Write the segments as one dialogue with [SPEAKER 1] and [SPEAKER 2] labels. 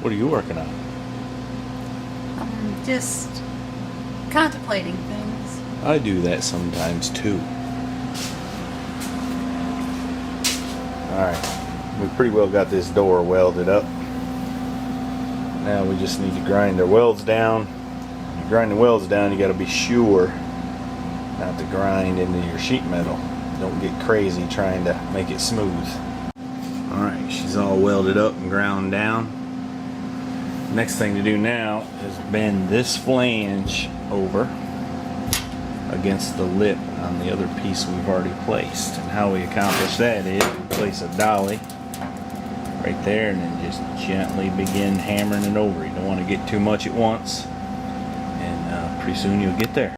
[SPEAKER 1] What are you working on?
[SPEAKER 2] I'm just contemplating things.
[SPEAKER 1] I do that sometimes too. Alright, we pretty well got this door welded up. Now we just need to grind our welds down. When you grind the welds down, you got to be sure not to grind into your sheet metal. Don't get crazy trying to make it smooth. Alright, she's all welded up and ground down. Next thing to do now is bend this flange over against the lip on the other piece we've already placed. And how we accomplish that is we place a dolly right there and then just gently begin hammering it over. You don't want to get too much at once, and pretty soon you'll get there.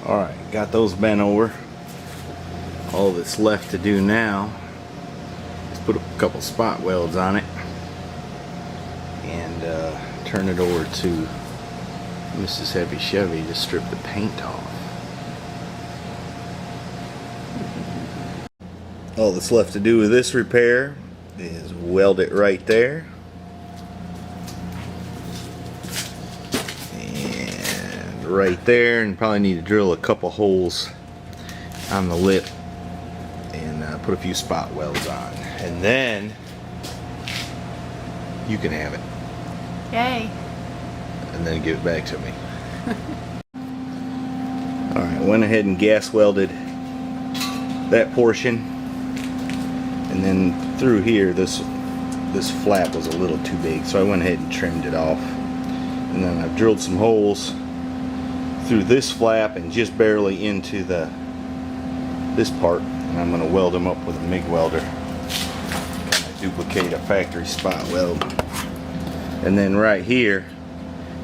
[SPEAKER 1] Alright, got those bent over. All that's left to do now is put a couple spot welds on it and turn it over to Mrs. Heavy Chevy to strip the paint off. All that's left to do with this repair is weld it right there. Right there, and probably need to drill a couple holes on the lip and put a few spot welds on, and then you can have it.
[SPEAKER 2] Yay.
[SPEAKER 1] And then give it back to me. Alright, went ahead and gas welded that portion, and then through here this flap was a little too big, so I went ahead and trimmed it off, and then I've drilled some holes through this flap and just barely into this part, and I'm going to weld them up with a MIG welder, kind of duplicate a factory spot weld. And then right here,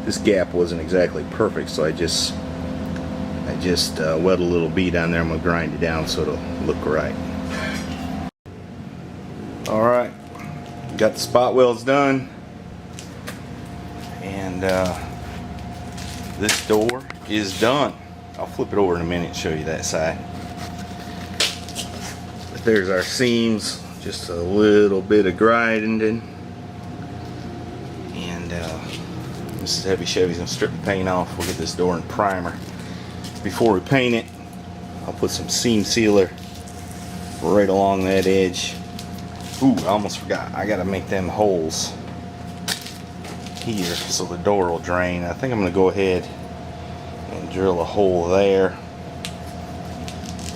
[SPEAKER 1] this gap wasn't exactly perfect, so I just weld a little bead on there. I'm going to grind it down so it'll look right. Alright, got the spot welds done, and this door is done. I'll flip it over in a minute and show you that side. But there's our seams, just a little bit of grinding, and Mrs. Heavy Chevy's gonna strip the paint off. We'll get this door in primer. Before we paint it, I'll put some seam sealer right along that edge. Ooh, I almost forgot. I gotta make them holes here so the door will drain. I think I'm gonna go ahead and drill a hole there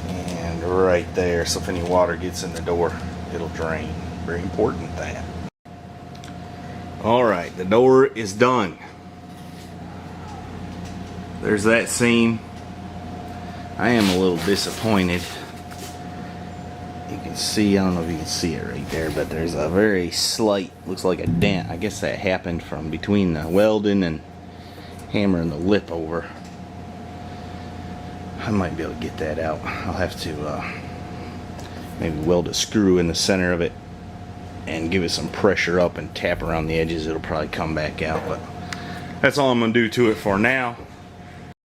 [SPEAKER 1] and right there, so if any water gets in the door, it'll drain. Very important that. Alright, the door is done. There's that seam. I am a little disappointed. You can see, I don't know if you can see it right there, but there's a very slight, looks like a dent. I guess that happened from between the welding and hammering the lip over. I might be able to get that out. I'll have to maybe weld a screw in the center of it and give it some pressure up and tap around the edges. It'll probably come back out, but that's all I'm going to do to it for now.